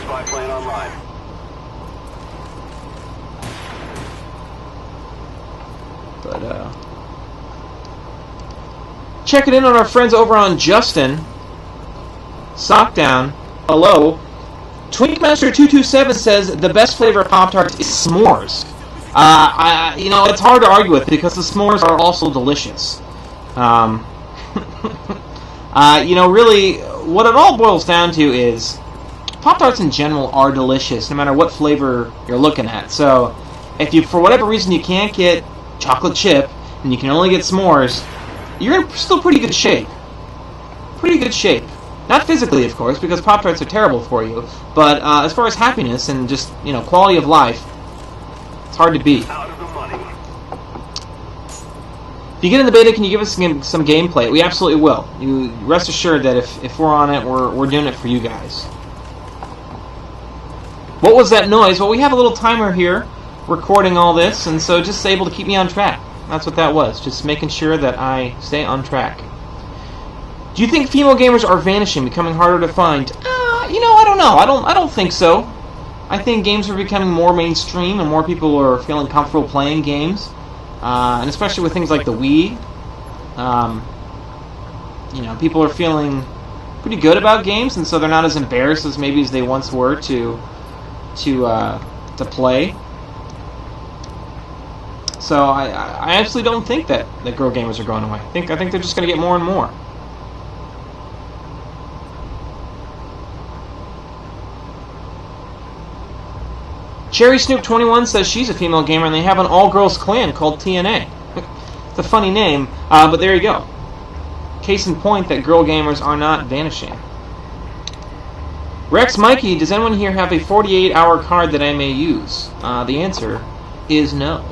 Spy plane online. But, checking in on our friends over on Justin. Sockdown. Hello. Twinkmaster227 says the best flavor of Pop-Tarts is s'mores. You know, it's hard to argue with because the s'mores are also delicious. You know, really, what it all boils down to is Pop-Tarts in general are delicious, no matter what flavor you're looking at. So, if you, for whatever reason, you can't get chocolate chip, and you can only get s'mores, you're in still pretty good shape. Pretty good shape. Not physically, of course, because Pop-Tarts are terrible for you, but as far as happiness and just, you know, quality of life, it's hard to beat. Out of the money. If you get in the beta, can you give us some gameplay? We absolutely will. You rest assured that if we're on it, we're doing it for you guys. What was that noise? Well, we have a little timer here recording all this, and so just able to keep me on track. That's what that was. Just making sure that I stay on track. Do you think female gamers are vanishing, becoming harder to find? You know, I don't know. I don't think so. I think games are becoming more mainstream, and more people are feeling comfortable playing games, and especially with things like the Wii. You know, people are feeling pretty good about games, and so they're not as embarrassed as maybe as they once were to play. So I absolutely don't think that girl gamers are going away. I think they're just going to get more and more. Cherry Snoop 21 says she's a female gamer and they have an all-girls clan called TNA. It's a funny name, but there you go. Case in point that girl gamers are not vanishing. Rex Mikey, does anyone here have a 48-hour card that I may use? The answer is no.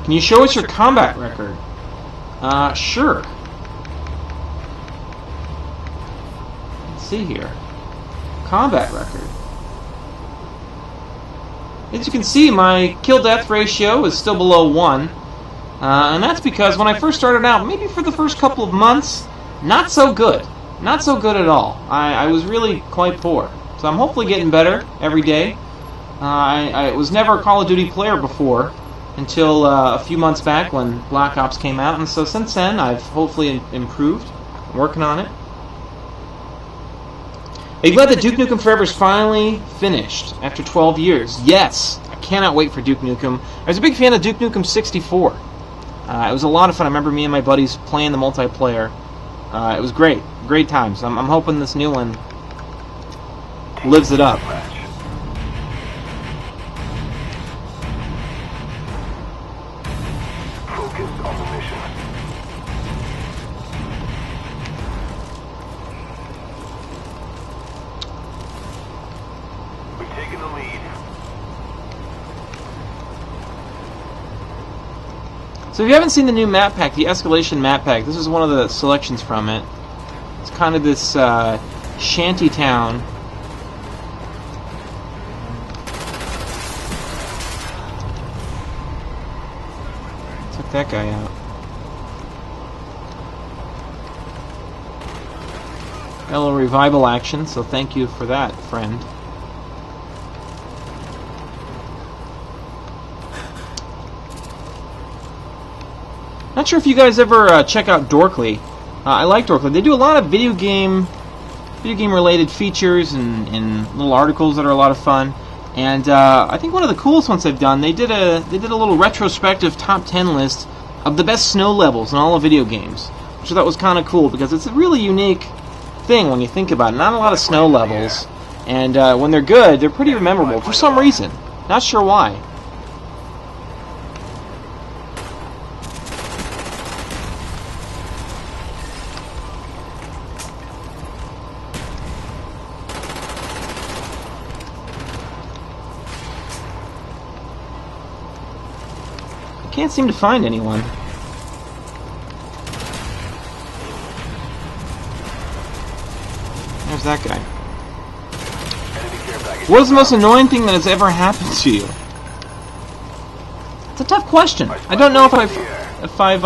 Can you show us your combat record? Sure. Let's see here. Combat record. As you can see, my kill-death ratio is still below 1. And that's because when I first started out, maybe for the first couple of months, not so good. Not so good at all. I was really quite poor. So I'm hopefully getting better every day. I was never a Call of Duty player before, until a few months back when Black Ops came out, and so since then I've hopefully improved. I'm working on it. Are you glad that Duke Nukem Forever is finally finished after 12 years? Yes! I cannot wait for Duke Nukem. I was a big fan of Duke Nukem 64. It was a lot of fun. I remember me and my buddies playing the multiplayer. It was great. Great times. I'm hoping this new one lives it up. So if you haven't seen the new map pack, the Escalation map pack, this is one of the selections from it. It's kind of this shanty town. Took that guy out. Got a little revival action, so thank you for that, friend. Not sure if you guys ever check out Dorkly. I like Dorkly. They do a lot of video game related features and little articles that are a lot of fun. And I think one of the coolest ones they've done, they did a little retrospective top 10 list of the best snow levels in all of video games, which I thought was kind of cool because it's a really unique thing when you think about it. Not a lot of snow levels, and when they're good, they're pretty memorable for some reason. Not sure why. Can't seem to find anyone. There's that guy. What is the most annoying thing that has ever happened to you? It's a tough question. I don't know if I've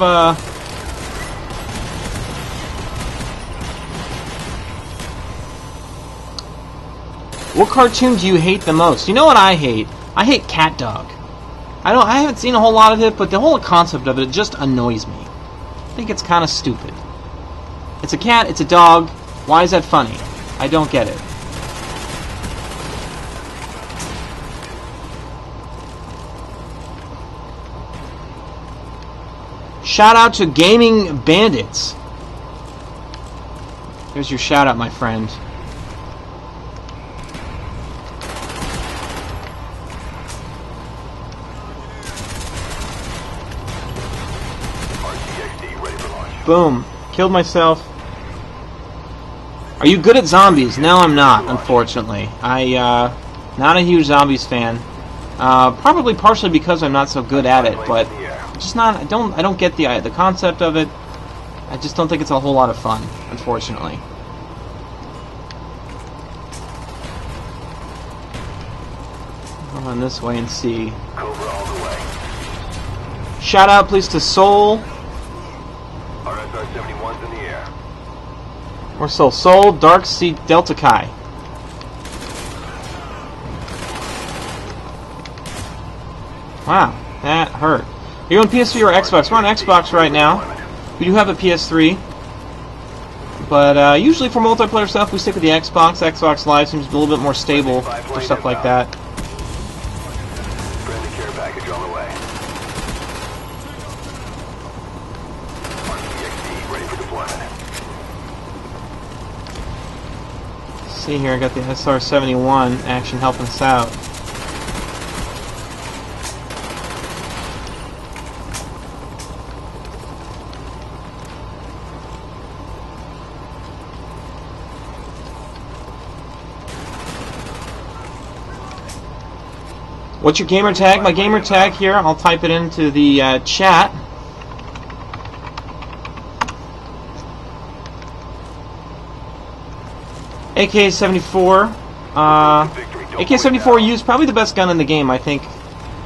What cartoon do you hate the most? You know what I hate? I hate Cat Dog. I haven't seen a whole lot of it, but the whole concept of it just annoys me. I think it's kind of stupid. It's a cat, it's a dog. Why is that funny? I don't get it. Shout out to Gaming Bandits. Here's your shout out, my friend. Boom. Killed myself. Are you good at zombies? No, I'm not, unfortunately. Not a huge zombies fan. Probably partially because I'm not so good at it, but just not. I don't get the concept of it. I just don't think it's a whole lot of fun, unfortunately. I'll run this way and see. Shout out, please, to Soul. Or Soul, Dark Sea, Delta Chi. Wow, that hurt. Are you on PS3 or Xbox? We're on Xbox right now. We do have a PS3. But usually for multiplayer stuff, we stick with the Xbox. Xbox Live seems to be a little bit more stable for stuff like that. See here, I got the SR-71 action helping us out. What's your gamer tag? My gamer tag here, I'll type it into the chat. AK-74. AK-74U is probably the best gun in the game, I think,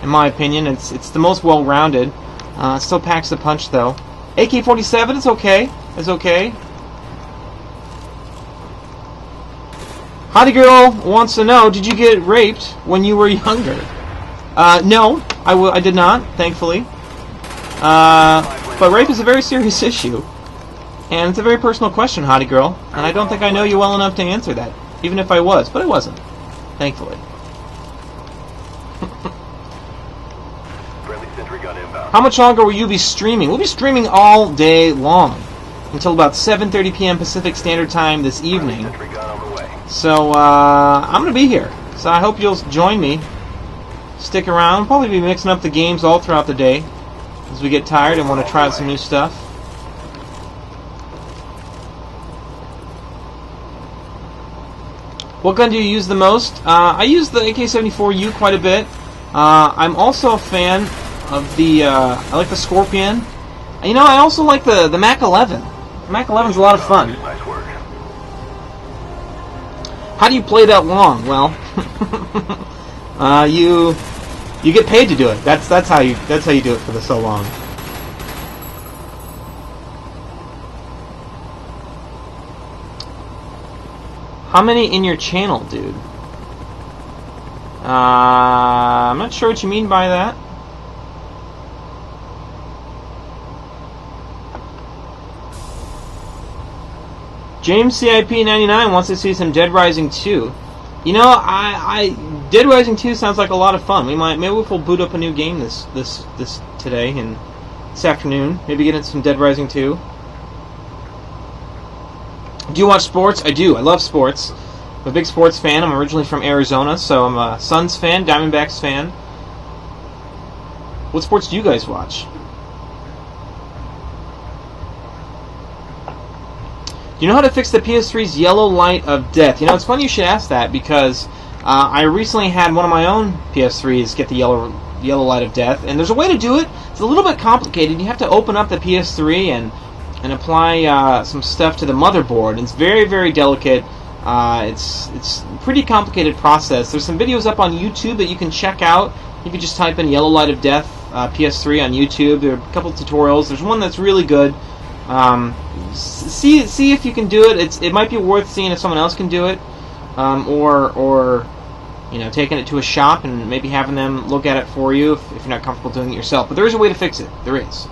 in my opinion. It's the most well-rounded. It still packs the punch, though. AK-47 is okay. It's okay. Hottie Girl wants to know, did you get raped when you were younger? No, I did not, thankfully. But rape is a very serious issue. And it's a very personal question, Hottie Girl. And I don't think I know you well enough to answer that. Even if I was. But I wasn't. Thankfully. How much longer will you be streaming? We'll be streaming all day long. Until about 7:30 p.m. Pacific Standard Time this evening. So, I'm going to be here. So I hope you'll join me. Stick around. We'll probably be mixing up the games all throughout the day. As we get tired and want to try out some new stuff. What gun do you use the most? I use the AK-74U quite a bit. I'm also a fan of the, I like the Scorpion. And, you know, I also like the Mac-11. The Mac-11's a lot of fun. How do you play that long? Well, you get paid to do it. That's how you do it for so long. How many in your channel, dude? I'm not sure what you mean by that. James CIP99 wants to see some Dead Rising 2. You know, Dead Rising 2 sounds like a lot of fun. Maybe we'll boot up a new game this today and this afternoon. Maybe get into some Dead Rising 2. Do you watch sports? I do. I love sports. I'm a big sports fan. I'm originally from Arizona, so I'm a Suns fan, Diamondbacks fan. What sports do you guys watch? Do you know how to fix the PS3's yellow light of death? You know, it's funny you should ask that because I recently had one of my own PS3s get the yellow light of death, and there's a way to do it. It's a little bit complicated. You have to open up the PS3 and apply some stuff to the motherboard. It's very, very delicate. It's a pretty complicated process. There's some videos up on YouTube that you can check out. You can just type in yellow light of death PS3 on YouTube. There are a couple of tutorials. There's one that's really good. See if you can do it. It might be worth seeing if someone else can do it. or you know, taking it to a shop and maybe having them look at it for you if you're not comfortable doing it yourself. But there is a way to fix it. There is.